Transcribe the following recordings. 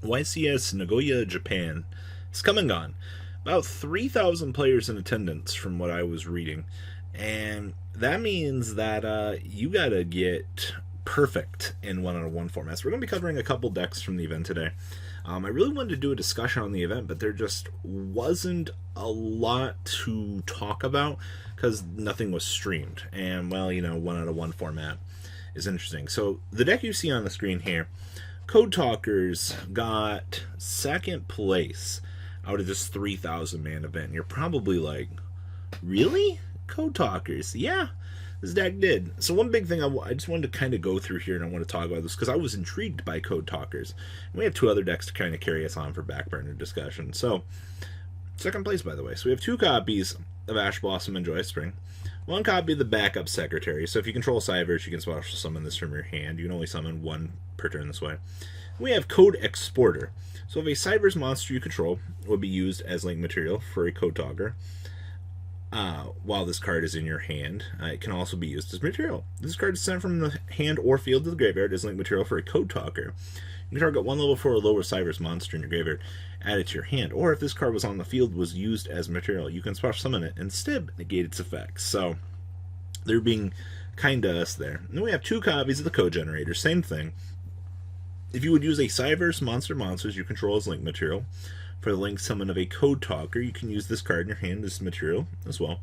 YCS Nagoya, Japan. It's come and gone. About 3,000 players in attendance from what I was reading. And that means that you gotta get perfect in one-on-one formats. We're going to be covering a couple decks from the event today. I really wanted to do a discussion on the event, but there just wasn't a lot to talk about because nothing was streamed. And, well, one-on-one format is interesting. So the deck you see on the screen here, Code Talkers got second place out of this 3,000 man event. And you're probably like, really? Code Talkers? Yeah, this deck did. So one big thing I just wanted to kind of go through here, and I want to talk about this because I was intrigued by Code Talkers. And we have two other decks to kind of carry us on for back burner discussion. So, second place, by the way. So we have 2 copies of Ash Blossom and Joy Spring. 1 copy of the backup Secretary. So if you control Cybers, you can special summon this from your hand. You can only summon 1 per turn this way. We have Code Exporter. So if a Cybers monster you control would be used as link material for a Code Talker, while this card is in your hand, it can also be used as material. This card is sent from the hand or field to the graveyard as link material for a Code Talker. You can target 1 level 4 or lower Cybers monster in your graveyard, add it to your hand. Or if this card was on the field, was used as material, you can special summon it and instead negate its effects. So they're being kind to us there. And then we have 2 copies of the Code Generator. Same thing. If you would use a Cybers monsters you control as link material for the link summon of a Code Talker, you can use this card in your hand as material as well.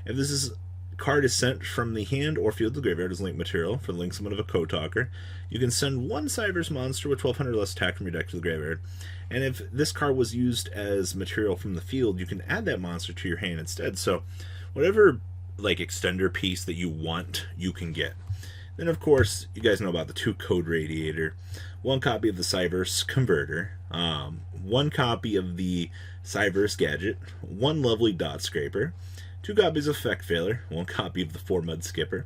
If this card is sent from the hand or field to the graveyard as link material for the link summon of a Code Talker, you can send 1 Cybers monster with 1,200 less attack from your deck to the graveyard. And if this card was used as material from the field, you can add that monster to your hand instead. So whatever extender piece that you want, you can get. Then of course, you guys know about the 2 Code Radiator, 1 copy of the Cybers Converter, 1 copy of the Cybers Gadget, 1 Lovely Dot Scraper, 2 copies of Effect Failure, 1 copy of the 4 Mud Skipper.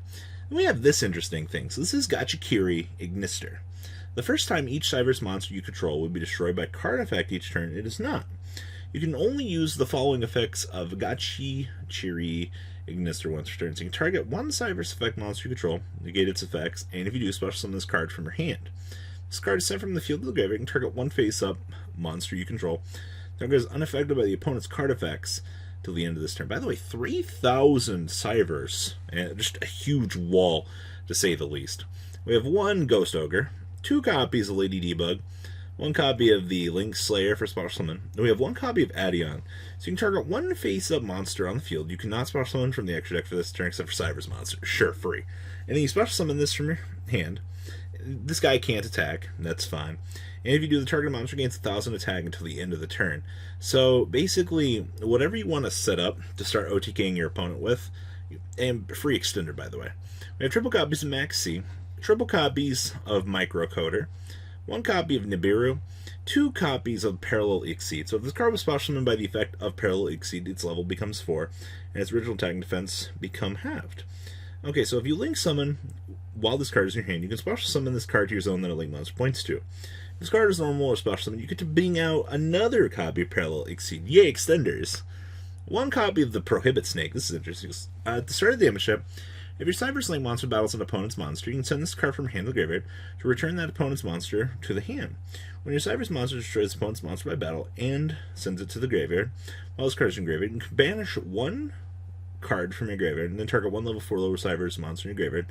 And we have this interesting thing. So this is Gachikiri Ignister. The first time each Cybers monster you control would be destroyed by card effect each turn, it is not. You can only use the following effects of Gachikiri Ignister once per turn. So you can target 1 Cybers effect monster you control, negate its effects, and if you do, special summon this card from your hand. This card is sent from the field to the graveyard. You can target 1 face-up monster you control. The card is unaffected by the opponent's card effects till the end of this turn. By the way, 3,000 Cybers, and just a huge wall, to say the least. We have 1 Ghost Ogre, 2 copies of Lady Debug, 1 copy of the Link Slayer for special summon. Then we have 1 copy of Adion. So you can target 1 face-up monster on the field. You cannot special summon from the extra deck for this turn except for Cybers monster. Sure, free. And then you special summon this from your hand. This guy can't attack, that's fine. And if you do, the target monster gains 1,000 attack until the end of the turn. So basically, whatever you want to set up to start OTKing your opponent with, and free extender, by the way. We have triple copies of Max C, triple copies of Microcoder, 1 copy of Nibiru, 2 copies of Parallel Exceed. So if this card was special summoned by the effect of Parallel Exceed, its level becomes 4, and its original attack and defense become halved. Okay, so if you link summon while this card is in your hand, you can special summon this card to your zone that a link monster points to. If this card is normal or special summon, you get to bring out another copy of Parallel Exceed. Yay, extenders! 1 copy of the Prohibit Snake. This is interesting. At the start of the damage step, if your Cybers Link monster battles an opponent's monster, you can send this card from hand to the graveyard to return that opponent's monster to the hand. When your Cybers monster destroys the opponent's monster by battle and sends it to the graveyard, while this card is in graveyard, you can banish 1 card from your graveyard and then target 1 level 4 lower Cybers monster in your graveyard,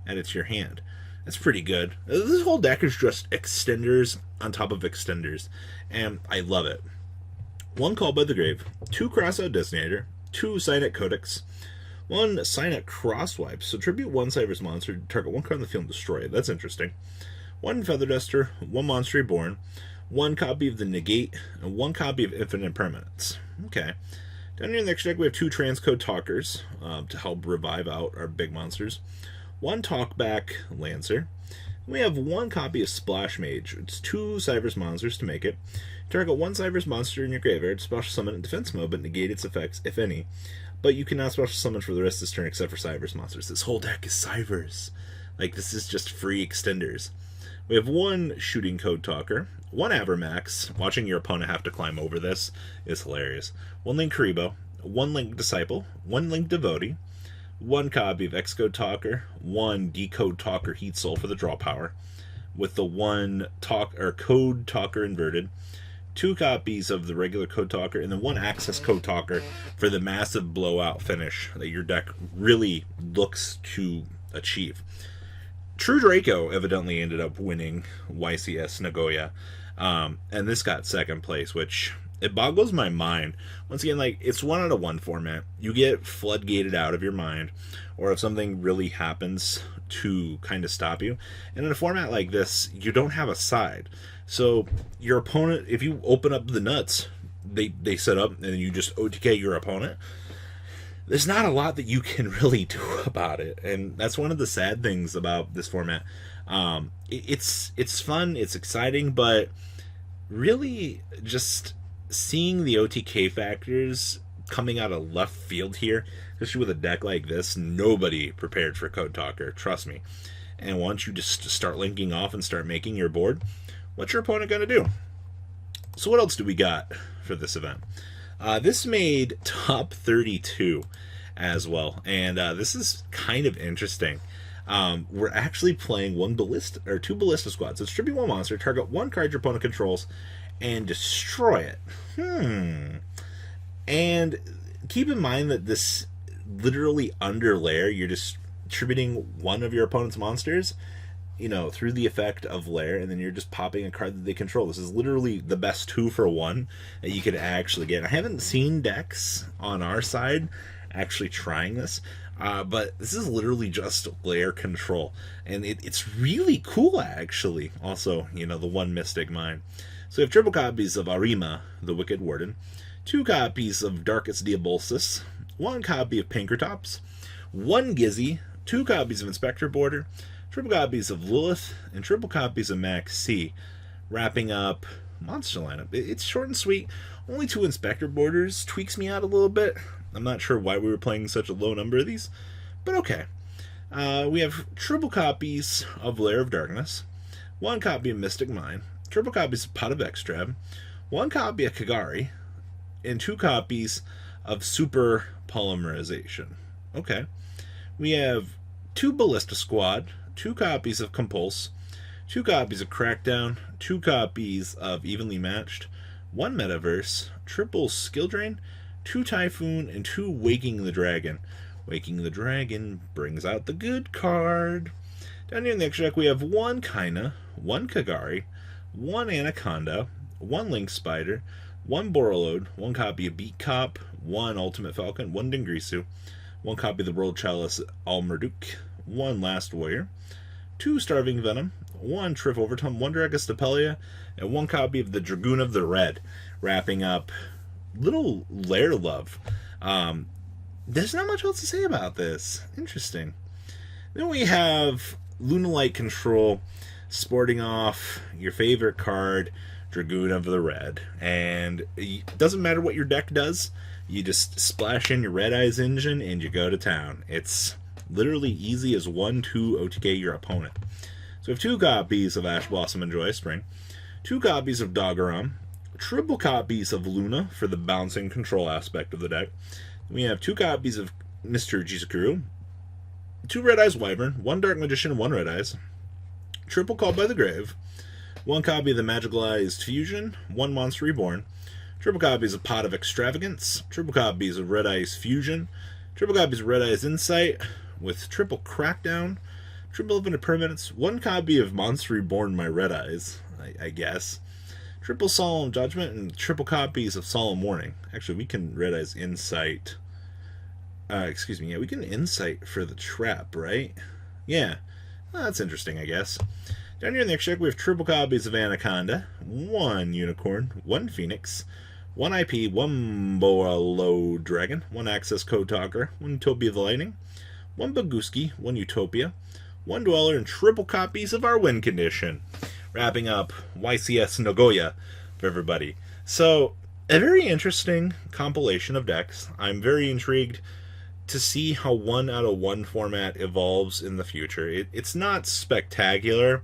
add it to your hand. That's pretty good. This whole deck is just extenders on top of extenders, and I love it. 1 Call by the Grave, 2 Crossout Designator, 2 Signet Codex, 1 Signet Crosswipe. So tribute 1 Cybers monster, target 1 card on the field and destroy it. That's interesting. 1 Feather Duster, 1 Monster Reborn, 1 copy of the Negate, and 1 copy of Infinite Permanence. Okay. Down here in the next deck, we have 2 Transcode Talkers to help revive out our big monsters. 1 Talkback Lancer. We have 1 copy of Splash Mage. It's 2 Cybers monsters to make it. Target 1 Cybers monster in your graveyard, special summon in defense mode, but negate its effects, if any. But you cannot special summon for the rest of this turn except for Cybers monsters. This whole deck is Cybers. This is just free extenders. We have 1 Shooting Code Talker, 1 Abermax. Watching your opponent have to climb over this is hilarious. 1 Link Karibo, 1 Link Disciple, 1 Link Devotee, one copy of Xcode Talker, one Decode Talker Heat Soul for the draw power, with the one Code Talker inverted, two copies of the regular Code Talker, and then one Access Code Talker for the massive blowout finish that your deck really looks to achieve. True Draco evidently ended up winning YCS Nagoya, and this got second place, which it boggles my mind. Once again, like, it's 1 out of 1 format. You get floodgated out of your mind, or if something really happens to kind of stop you. And in a format like this, you don't have a side. So your opponent, if you open up the nuts, they set up and you just OTK your opponent, there's not a lot that you can really do about it. And that's one of the sad things about this format. It's fun, it's exciting, but really just seeing the OTK factors coming out of left field here, especially with a deck like this, nobody prepared for Code Talker, trust me. And once you just start linking off and start making your board, what's your opponent going to do? So what else do we got for this event? This made top 32 as well, and this is kind of interesting. We're actually playing two ballista squads. So distribute one monster, target one card your opponent controls, and destroy it. And keep in mind that this literally under layer, you're just distributing one of your opponent's monsters, through the effect of layer, and then you're just popping a card that they control. This is literally the best 2-for-1 that you could actually get. I haven't seen decks on our side actually trying this, but this is literally just layer control, and it's really cool, actually. Also, the one Mystic Mine. So we have triple copies of Arima, the Wicked Warden, 2 copies of Darkest Diabolsis, 1 copy of Pinkertops, 1 Gizzy, 2 copies of Inspector Border, triple copies of Lilith, and triple copies of Max C, wrapping up monster lineup. It's short and sweet. Only 2 Inspector Borders tweaks me out a little bit. I'm not sure why we were playing such a low number of these, but okay. We have triple copies of Lair of Darkness, 1 copy of Mystic Mine, triple copies of Pot of Extrab, 1 copy of Kagari, and 2 copies of Super Polymerization. Okay. We have 2 Ballista Squad, 2 copies of Compulse, 2 copies of Crackdown, 2 copies of Evenly Matched, 1 Metaverse, triple Skill Drain, 2 Typhoon, and 2 Waking the Dragon. Waking the Dragon brings out the good card. Down here in the extra deck, we have 1 Kaina, 1 Kagari, 1 Anaconda, 1 Link Spider, 1 Borreload, 1 copy of Beat Cop, 1 Ultimate Falcon, 1 Dingrisu, 1 copy of the World Chalice Almerduk, 1 Last Warrior, 2 Starving Venom, 1 Triff Overtime, 1 Dragostapelia, and 1 copy of the Dragoon of the Red, wrapping up little Lair Love. There's not much else to say about this. Interesting. Then we have Lunalight Control sporting off your favorite card, Dragoon of the Red. And it doesn't matter what your deck does, you just splash in your Red Eyes engine and you go to town. It's literally easy as 1-2 OTK your opponent. So we have 2 copies of Ash Blossom and Joyous Spring, 2 copies of Doggeron, triple copies of Luna for the bouncing control aspect of the deck. We have 2 copies of Mr. Jizukuru, 2 Red Eyes Wyvern, 1 Dark Magician, 1 Red Eyes, triple Called by the Grave, 1 copy of the Magicalized Fusion, 1 Monster Reborn, triple copies of Pot of Extravagance, triple copies of Red Eyes Fusion, triple copies of Red Eyes Insight, with triple Crackdown, triple Infinite Permanence, 1 copy of Monster Reborn My Red Eyes, I guess, triple Solemn Judgment, and triple copies of Solemn Warning. Actually, we can Red Eyes Insight. We can Insight for the trap, right? Yeah. Well, that's interesting, I guess. Down here in the extra deck, we have triple copies of Anaconda, 1 Unicorn, 1 Phoenix, 1 IP, 1 Boa Dragon, 1 Access Code Talker, 1 Utopia of the Lightning, 1 Baguski, 1 Utopia, 1 Dweller, and triple copies of our Win Condition. Wrapping up YCS Nagoya for everybody. So, a very interesting compilation of decks. I'm very intrigued to see how 1 out of 1 format evolves in the future. It's not spectacular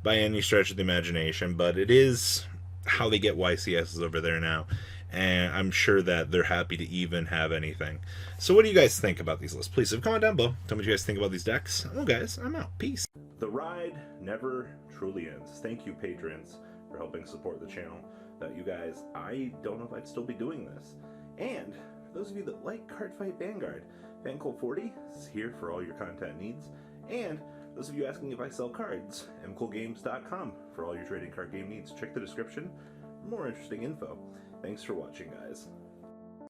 by any stretch of the imagination, but it is how they get YCSs over there now. and I'm sure that they're happy to even have anything. So what do you guys think about these lists? Please leave a comment down below. Tell me what you guys think about these decks. Well, guys, I'm out. Peace. The ride never truly ends. Thank you, patrons, for helping support the channel. Without you guys, I don't know if I'd still be doing this. And for those of you that like Cardfight Vanguard, FanCool40 is here for all your content needs. And those of you asking if I sell cards, mcoolgames.com for all your trading card game needs. Check the description for more interesting info. Thanks for watching, guys.